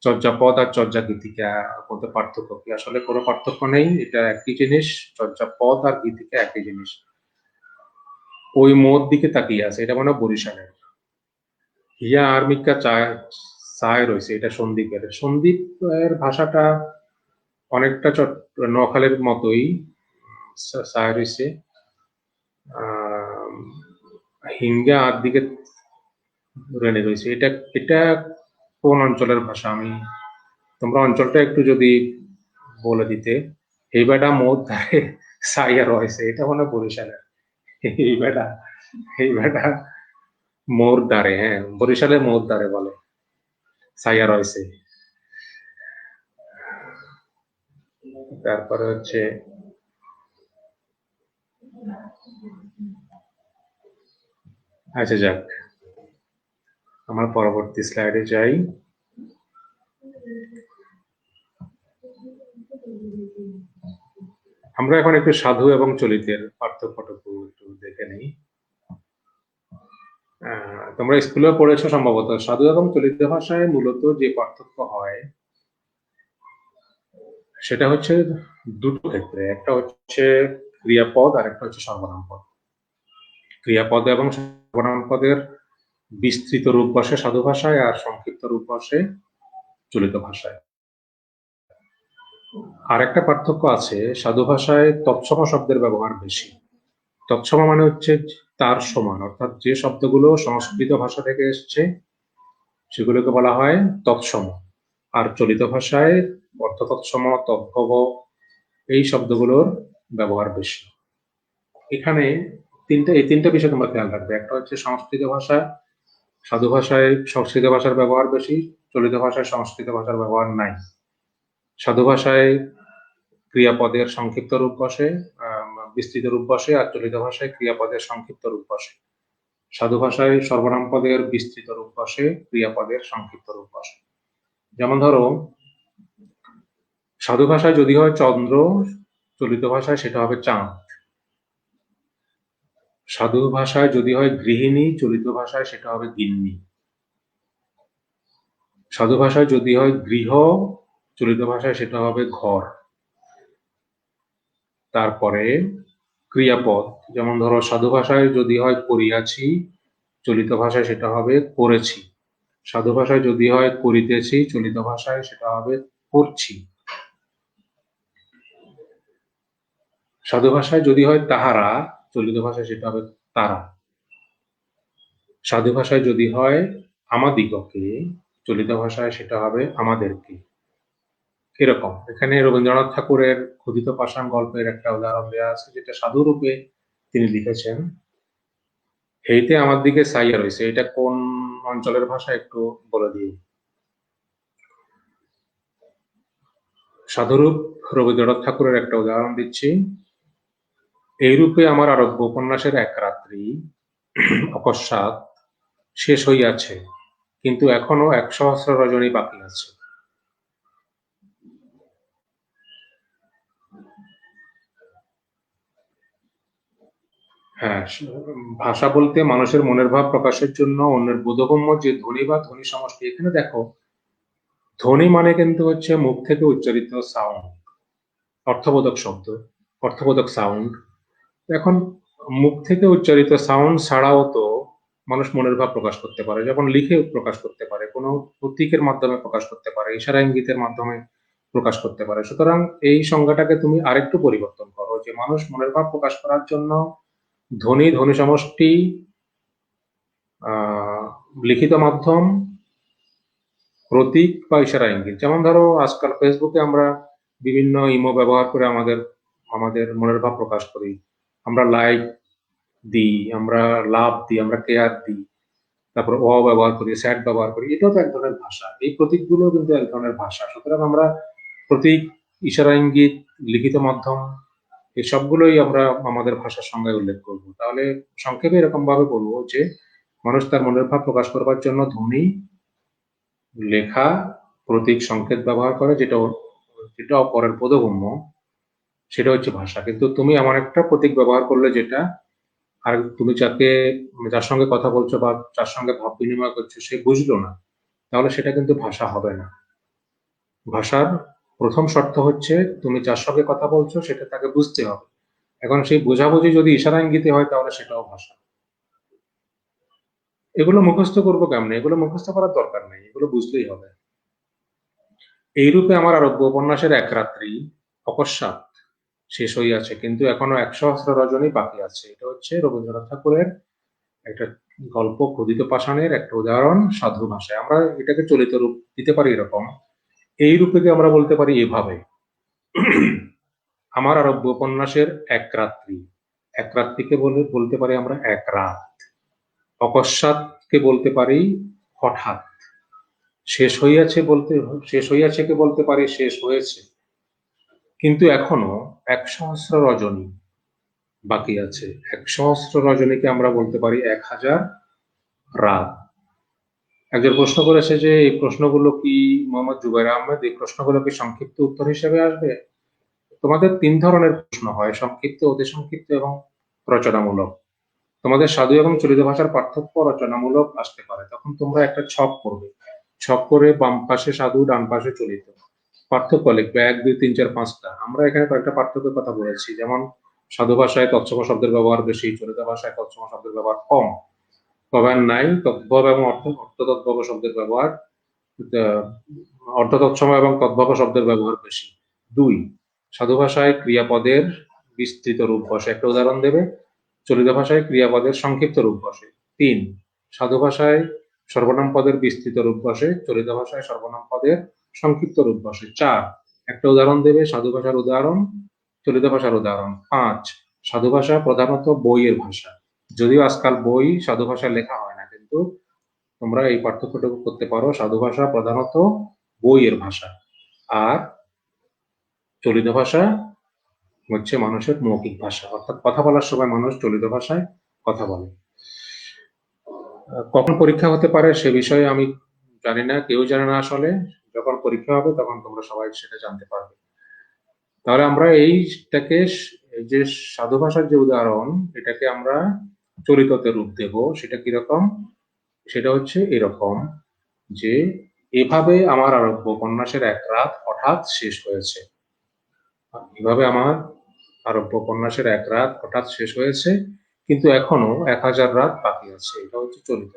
চর্যাপদ আর চর্যা গীতিকা মধ্যে পার্থক্য কি? আসলে কোনো পার্থক্য নেই, এটা একই জিনিস। চর্যাপদ আর গীতিকা একই জিনিস। ওই মোর দিকে তাকিয়ে আছে, এটা মনে হয় বরিশালের। হিয়া আর্মিকা চায় চায় রয়েছে, এটা সন্দীপের। সন্দীপের ভাষাটা অনেকটা নোয়াখালীর মতোই চায় রয়েছে। হিঙ্গা আর দিকে রেনে রয়েছে। এটা এটা কোন অঞ্চলের ভাষা? তোমরা অঞ্চলটা একটু যদি বলে দিতে। এই বেটা মোর ধারে ছাইয়া রয়েছে, এটা মনে হয় বরিশালের। এই বেটা এই বেটা মোর দ্বারে, হ্যাঁ, বরিশালের মোর দ্বারে বলে ছাইয়া রয়েছে। তারপরে হচ্ছে আচ্ছা, যাক, আমার পরবর্তী স্লাইডে যাই। আমরা এখন একটু সাধু এবং চলিতের পার্থক্যটুকু একটু দেখে নিই। তোমরা স্কুলেও পড়েছো সম্ভবত। সাধু এবং চলিত ভাষায় মূলত যে পার্থক্য হয় সেটা হচ্ছে দুটো ক্ষেত্রে। একটা হচ্ছে ক্রিয়াপদ আর একটা হচ্ছে সর্বনাম পদ। ক্রিয়াপদ এবং সর্বনাম পদের বিস্তৃত রূপ বসে সাধু ভাষায় আর সংক্ষিপ্ত রূপ বসে চলিত ভাষায়। আর একটা পার্থক্য আছে, সাধু ভাষায় তৎসম শব্দের ব্যবহার বেশি। তৎসম মানে হচ্ছে তার সমান, অর্থাৎ যে শব্দগুলো সংস্কৃত ভাষা থেকে এসছে সেগুলোকে বলা হয় তৎসম। আর চলিত ভাষায় অর্থতৎসম, তদ্ভব, এই শব্দগুলোর ব্যবহার বেশি। এখানে এই তিনটা বিষয় তোমরা খেয়াল রাখবে। একটা হচ্ছে সংস্কৃত ভাষা, সাধু ভাষায় সংস্কৃত ভাষার ব্যবহার বেশি, চলিত ভাষায় সংস্কৃত ভাষার ব্যবহার নাই। সাধু ভাষায় ক্রিয়াপদের সংক্ষিপ্ত রূপ বসে, বিস্তৃত রূপ বসে, আর চলিত ভাষায় ক্রিয়াপদের সংক্ষিপ্ত রূপ বসে। সাধু ভাষায় সর্বনাম পদের বিস্তৃত রূপ বসে, ক্রিয়াপদের সংক্ষিপ্ত রূপ বসে। যেমন ধরো, সাধু ভাষায় যদি হয় চন্দ্র, চলিত ভাষায় সেটা হবে চাঁদ। সাধু ভাষায় যদি হয় গৃহিণী, চলিত ভাষায় সেটা হবে গিন্নি। সাধু ভাষায় যদি হয় গৃহ, চলিত ভাষায় সেটা হবে ঘর। তারপরে ক্রিয়াপদ, যেমন ধরো সাধু ভাষায় যদি হয় করিয়াছি, চলিত ভাষায় সেটা হবে করেছি। সাধু ভাষায় যদি হয় করিতেছি, চলিত ভাষায় সেটা হবে করছি। সাধু ভাষায় যদি হয় তাহারা, চলিত ভাষায় সেটা হবে তারা। সাধু ভাষায় যদি হয় আমাদিগকে, চলিত ভাষায় সেটা হবে আমাদেরকে। এরকম এখানে রবীন্দ্রনাথ ঠাকুরের ক্ষুদিত পাষাণ গল্পের একটা উদাহরণ দেওয়া আছে, যেটা সাধু রূপে তিনি লিখেছেন। হেইতে আমার দিকে চাইয়া রয়েছে, এটা কোন অঞ্চলের ভাষা একটু বলে দিই। সাধুরূপ রবীন্দ্রনাথ ঠাকুরের একটা উদাহরণ দিচ্ছি। এইরূপে আমার আরব্য উপন্যাসের এক রাত্রি অকস্মাৎ শেষ হইয়াছে, কিন্তু এখনো ১০০ রজনী বাকি আছে। হ্যাঁ, ভাষা বলতে মানুষের মনের ভাব প্রকাশের জন্য অন্যের বোধগম্য যে ধ্বনি বা ধ্বনি সমষ্টি। এখানে দেখো, ধ্বনি মানে কিন্তু হচ্ছে মুখ থেকে উচ্চারিত সাউন্ড, অর্থবোধক শব্দ, অর্থবোধক সাউন্ড। এখন মুখ থেকে উচ্চারিত সাউন্ড ছাড়াও তো মানুষ মনের ভাব প্রকাশ করতে পারে, যখন লিখে প্রকাশ করতে পারে, কোনো প্রতীকের মাধ্যমে প্রকাশ করতে পারে, ইশারা ইঙ্গিতের মাধ্যমে প্রকাশ করতে পারে। সুতরাং এই সংজ্ঞাটাকে তুমি আরেকটু পরিবর্তন করো, যে মানুষ মনের ভাব প্রকাশ করার জন্য ধ্বনি, ধ্বনি সমষ্টি, লিখিত মাধ্যম, প্রতীক বা ইশারা ইঙ্গিত। যেমন ধরো আজকাল ফেসবুকে আমরা বিভিন্ন ইমো ব্যবহার করে আমাদের আমাদের মনের ভাব প্রকাশ করি। আমরা লাইক দিই, আমরা লাভ দিই, আমরা কেয়ার দিই, তারপর ব্যবহার করি, স্যাড ব্যবহার করি। এটাও তো এক ধরনের ভাষা। এই প্রতীকগুলো কিন্তু এক ধরনের ভাষা। সুতরাং আমরা প্রতীক, ইশারা ইঙ্গিত, লিখিত মাধ্যম, এই সবগুলোই আমরা আমাদের ভাষার সংজ্ঞায় উল্লেখ করব। তাহলে সংক্ষেপে এরকম ভাবে বলবো যে মানুষ তার মনের ভাব প্রকাশ করবার জন্য ধ্বনি, লেখা, প্রতীক, সংকেত ব্যবহার করে, যেটা অপরের বোধগম্য, সেটা হচ্ছে ভাষা। কিন্তু তুমি এমন একটা প্রতীক ব্যবহার করলে যেটা, আর তুমি যার সঙ্গে কথা বলছো বা যার সঙ্গে ভাব বিনিময় করছো সে বুঝলো না, তাহলে সেটা কিন্তু ভাষা হবে না। ভাষার প্রথম শর্ত হচ্ছে তুমি যার সঙ্গে কথা বলছো সেটা তাকে বুঝতে হবে। এখন সেই বোঝাবুঝি যদি ইশারা ইঙ্গিতে হয় তাহলে সেটাও ভাষা। এগুলো মুখস্থ করবো কেমনে? এগুলো মুখস্থ করার দরকার নেই, এগুলো বুঝলেই হবে। এইরূপে আমার আরব্য উপন্যাসের এক রাত্রি অকস্মাৎ শেষ হইয়াছে, কিন্তু এখনো ১০০ রজনী বাকি আছে। এটা হচ্ছে রবীন্দ্রনাথ ঠাকুরের একটা গল্প, ক্ষুধিত পাষাণের একটা উদাহরণ সাধু ভাষায়। আমরা এটাকে চলিত রূপ দিতে পারি এরকম, এই রূপে আমরা বলতে পারি এভাবে: আমার আরব্য উপন্যাসের এক রাত্রি, এক রাত্রিকে বলতে পারি আমরা এক রাত, অকস্মাৎকে বলতে পারি হঠাৎ, শেষ হইয়াছে কে বলতে পারি শেষ হয়েছে, কিন্তু এখনো ১০০ রজনী বাকি আছে। ১০০ রজনীকে আমরা বলতে পারি ১০০০ রাত। একজন প্রশ্ন করেছে যে এই প্রশ্নগুলো কি, মোহাম্মদ জুবাইর আহমেদ, এই প্রশ্নগুলো কি সংক্ষিপ্ত উত্তর হিসেবে আসবে? তোমাদের ৩ ধরনের প্রশ্ন হয়: সংক্ষিপ্ত, অতি সংক্ষিপ্ত এবং রচনামূলক। তোমাদের সাধু এবং চলিত ভাষার পার্থক্য রচনামূলক আসতে পারে। তখন তোমরা একটা ছক করবে, ছক করে বাম পাশে সাধু, ডান পাশে চলিত, পার্থক্য লিখবে ১, ২, ৩, ৪, ৫টা। আমরা এখানে কয়েকটা পার্থক্যের কথা বলেছি, যেমন সাধু ভাষায় তৎসম শব্দের ব্যবহার বেশি, চলিত ভাষায় তৎসম শব্দের ব্যবহার কম, তবে নাই তদ্ভব এবং অর্থতদ্ভব শব্দের ব্যবহার, অর্থতৎসম এবং তদ্ভব শব্দের ব্যবহার বেশি। ২, সাধু ভাষায় ক্রিয়াপদের বিস্তৃত রূপ বসে, একটা উদাহরণ দেবে। চলিত ভাষায় ক্রিয়াপদের সংক্ষিপ্ত রূপ বসে। ৩, সাধু ভাষায় সর্বনাম পদের বিস্তৃত রূপ বসে, চলিত ভাষায় সর্বনাম পদের সংক্ষিপ্ত রূপ বসে। ৪, একটা উদাহরণ দেবে, সাধু ভাষার উদাহরণ, চলিত ভাষার উদাহরণ। ৫, সাধু ভাষা প্রধানত বইয়ের ভাষা, যদিও আজকাল বই সাধু ভাষায় লেখা হয় না, কিন্তু তোমরা এই পার্থক্যটুকু করতে পারো, সাধু ভাষা প্রধানত বইয়ের ভাষা, আর চলিত ভাষা হচ্ছে মানুষের মৌখিক ভাষা, অর্থাৎ কথা বলার সময় মানুষ চলিত ভাষায় কথা বলে। কখন পরীক্ষা হতে পারে সে বিষয়ে আমি জানি না, কেউ জানে না আসলে। যখন পরীক্ষা হবে তখন তোমরা সবাই সেটা জানতে পারবে। তাহলে আমরা এইটাকে, যে সাধু ভাষার যে উদাহরণ, এটাকে আমরা চলিততে রূপ দেব। সেটা কিরকম? সেটা হচ্ছে এরকম যে এভাবে আমার আরব্য উপন্যাসের এক রাত হঠাৎ শেষ হয়েছে। এভাবে আমার আরব্য উপন্যাসের এক রাত হঠাৎ শেষ হয়েছে, কিন্তু এখনো ১০০০ রাত বাকি আছে। এটা হচ্ছে চলিত।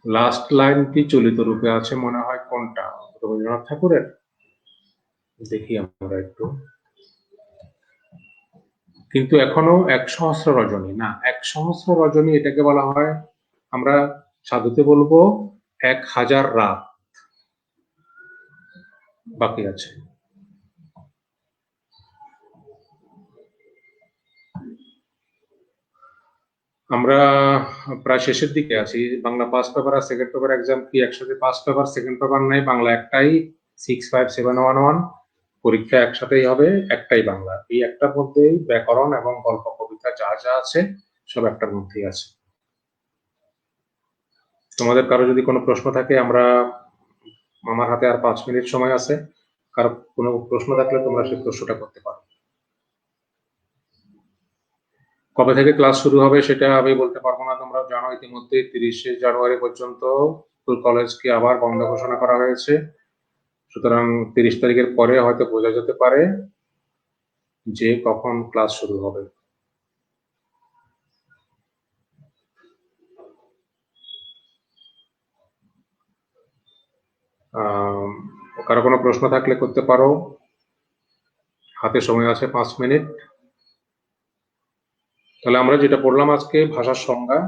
লাস্ট লাইনটি চলিত রূপে আছে মনে হয় কোনটা? রবীন্দ্রনাথ ঠাকুরের? দেখি আমরা একটু। কিন্তু এখনো ১০০ রজনী না, ১০০ রজনী এটাকে বলা হয়, আমরা সাধুতে বলবো ১০০০ রাত বাকি আছে। আমরা প্রায় শেষের দিকে আছি। বাংলা ফার্স্ট পেপার আর সেকেন্ড পেপার এক্সাম কি একসাথে? ফার্স্ট পেপার সেকেন্ড পেপার নাই, বাংলা একটাই, 6, 5, 7, 1, 1 পরীক্ষা একসাথেই হবে, একটাই বাংলা। এই একটার মধ্যেই ব্যাকরণ এবং গল্প কবিতা যা যা আছে সব একটার মধ্যেই আছে। তোমাদের কারো যদি কোনো প্রশ্ন থাকে, আমার হাতে আর 5 মিনিট সময় আছে, কারো কোনো প্রশ্ন থাকলে তোমরা সেই প্রশ্নটা করতে পারো। কবে থেকে ক্লাস শুরু হবে সেটা আমি বলতে পারবো না। তোমরা জানো ইতিমধ্যে 30শে জানুয়ারি পর্যন্ত স্কুল কলেজকে আবার বন্ধ ঘোষণা করা হয়েছে। সুতরাং 30 তারিখের পরে হয়তো বোঝা যেতে পারে যে কখন ক্লাস শুরু হবে। কারো কোনো প্রশ্ন থাকলে করতে পারো, হাতে সময় আছে 5 মিনিট। তাহলে আমরা যেটা পড়লাম আজকে, ভাষার সংজ্ঞা,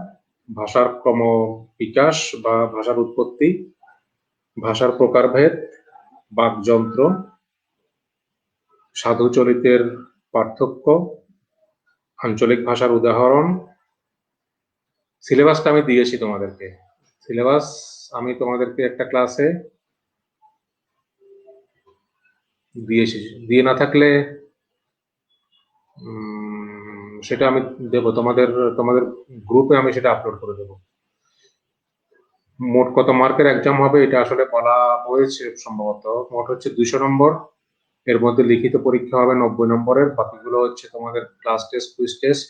ভাষার ক্রম বিকাশ বা ভাষার উৎপত্তি, ভাষার প্রকারভেদ, বাকযন্ত্র, সাধু চলিতের পার্থক্য, আঞ্চলিক ভাষার উদাহরণ। সিলেবাসটা আমি দিয়েছি তোমাদেরকে, সিলেবাস আমি তোমাদেরকে একটা ক্লাসে দিয়েছি, দিয়ে না থাকলে সেটা আমি দেবো তোমাদের তোমাদের গ্রুপে, আমি সেটা আপলোড করে দেবো। মোট কত মার্কের এক্সাম হবে এটা আসলে বলা হয়েছে সম্ভবত, মোট হচ্ছে 200 নম্বর। এর মধ্যে লিখিত পরীক্ষা হবে 90 নম্বরের, বাকিগুলো হচ্ছে তোমাদের ক্লাস টেস্ট, কুইজ টেস্ট,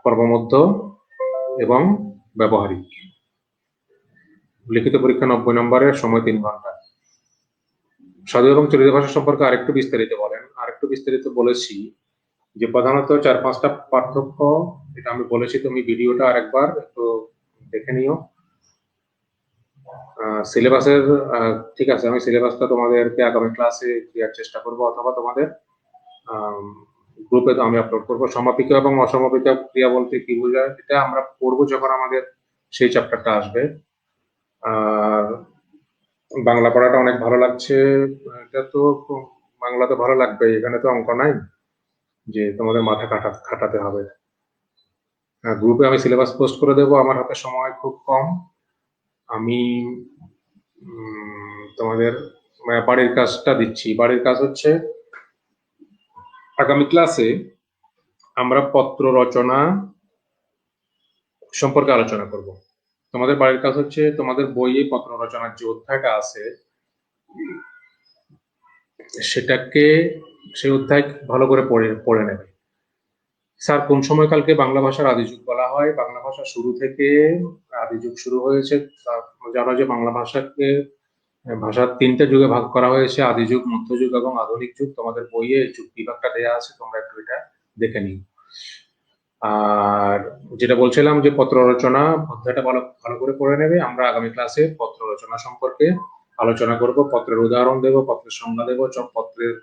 পর্বমধ্য এবং ব্যবহারিক। লিখিত পরীক্ষা 90 নম্বরের, সময় 3 ঘন্টা। সাধু এবং চলিত ভাষা সম্পর্কে আরেকটু বিস্তারিত বলেন। আরেকটু বিস্তারিত বলেছি যে প্রধানত 4-5টা পার্থক্য, এটা আমি বলেছি, তুমি ভিডিওটা আরেকবার একটু দেখে নিও। সিলেবাসের ঠিক আছে, আমি সিলেবাসটা তোমাদেরকে আগামী ক্লাসে দেওয়ার চেষ্টা করব, অথবা তোমাদের গ্রুপে তো আমি আপলোড করবো। সমাপিকা এবং অসমাপিকা ক্রিয়া বলতে কি বোঝায়, এটা আমরা পড়বো যখন আমাদের সেই চ্যাপ্টারটা আসবে। আর বাংলা পড়াটা অনেক ভালো লাগছে, এটা তো বাংলা তো ভালো লাগবে, এখানে তো অঙ্ক নাই যে তোমাদের মাথা খাটাতে হবে। গ্রুপে আমি সিলেবাস পোস্ট করে দেবো, আমার হাতে সময় খুব কম। আমি তোমাদের বাড়ির কাজটা দিচ্ছি। বাড়ির কাজ হচ্ছে আগামী ক্লাসে আমরা পত্র রচনা সম্পর্কে আলোচনা করব। তোমাদের বাড়ির কাজ হচ্ছে তোমাদের বইয়ে পত্র রচনার যে অধ্যায়টা আছে সেটাকে, সেই অধ্যায় ভালো করে পড়ে নেবে। স্যার, কোন সময়কালকে বাংলা ভাষার আদিযুগ বলা হয়? বাংলা ভাষা শুরু থেকে আদিযুগ শুরু হয়েছে। জানো যে বাংলা ভাষাকে ভাষার 3টে যুগে ভাগ করা হয়েছে, আদিযুগ, মধ্যযুগ এবং আধুনিক যুগ। তোমাদের বইয়ে যুগ বিভাগটা দেয়া আছে, তোমরা একটু এটা দেখে নিও। আর যেটা বলছিলাম যে পত্র রচনা অধ্যায়টা ভালো করে পড়ে নেবে। আমরা আগামী ক্লাসে পত্র রচনা সম্পর্কে আলোচনা করব, পত্রের উদাহরণ দেব, পত্রের সংজ্ঞা দেব, পত্রের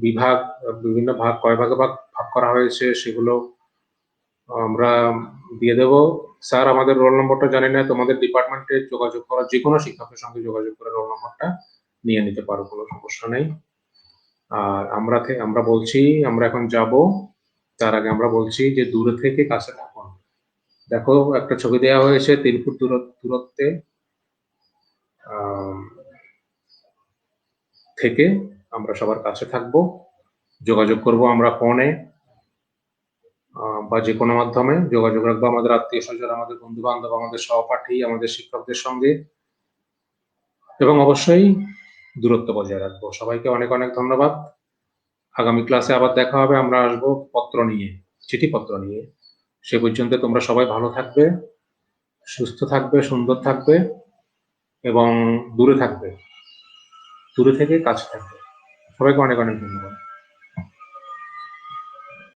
বিভাগ, বিভিন্ন ভাগ, কয় ভাগে ভাগ করা হয়েছে সেগুলো আমরা দিয়ে দেব। স্যার, আমাদের রোল নম্বরটা জানি না, তোমাদের ডিপার্টমেন্টে যোগাযোগ করা, যে কোনো শিক্ষকের সঙ্গে যোগাযোগ করে রোল নম্বরটা নিয়ে নিতে পারো, কোনো সমস্যা নেই। আর আমরা বলছি, আমরা এখন যাব, তার আগে আমরা বলছি যে দূরে থেকে কাছে থাকুন। দেখো, একটা ছবি দেওয়া হয়েছে 3 ফুট দূরত্বে থেকে আমরা সবার কাছে থাকবো, যোগাযোগ করব আমরা ফোনে বা যে কোনো মাধ্যমে যোগাযোগ রাখবো আমাদের আত্মীয় স্বজন, আমাদের বন্ধু বান্ধব, আমাদের সহপাঠী, আমাদের শিক্ষকদের সঙ্গে, এবং অবশ্যই দূরত্ব বজায় রাখবো। সবাইকে অনেক অনেক ধন্যবাদ। আগামী ক্লাসে আবার দেখা হবে। আমরা আসবো পত্র নিয়ে, চিঠিপত্র নিয়ে। সে পর্যন্ত তোমরা সবাই ভালো থাকবে, সুস্থ থাকবে, সুন্দর থাকবে এবং দূরে থাকবে, দূরে থেকে কাছে থাকবে। সবাইকে অনেক অনেক ধন্যবাদ।